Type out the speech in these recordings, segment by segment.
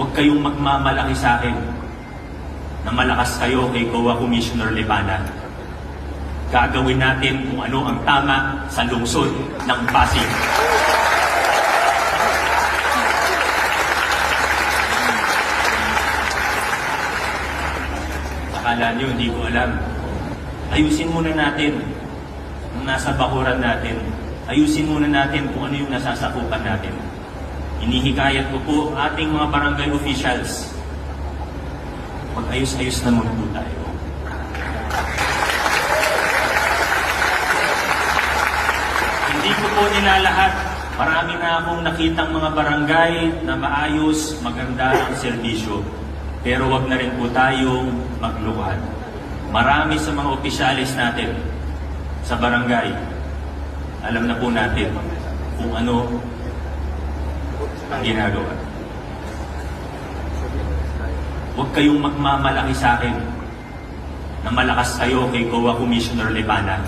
Huwag kayong magmamalaki sa akin na malakas kayo kay COA Commissioner Lebana. Gagawin natin kung ano ang tama sa lungsod ng Pasig. Akala nyo, hindi ko alam. Ayusin muna natin ang nasa bakuran natin. Ayusin muna natin kung ano yung nasasakupan natin. Inihikayat ko po ating mga barangay officials. Mag-ayos-ayos na muna po tayo. Hindi ko po nilalahat. Marami na akong nakitang mga barangay na maayos, maganda ang serbisyo. Pero wag na rin po tayong maglukuhan. Marami sa mga opisyalis natin sa barangay, alam na po natin kung ano ang ginagawa. Huwag kayong magmamalaki sa akin na malakas kayo kay COA Commissioner Lebana.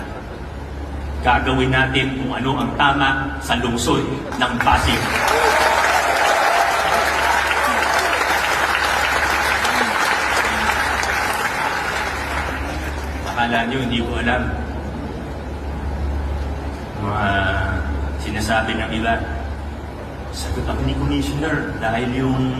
Gagawin natin kung ano ang tama sa lungsod ng Pasig. Akala nyo, hindi ko alam. Mga sinasabi ng iba, sagot ako ni Commissioner dahil yung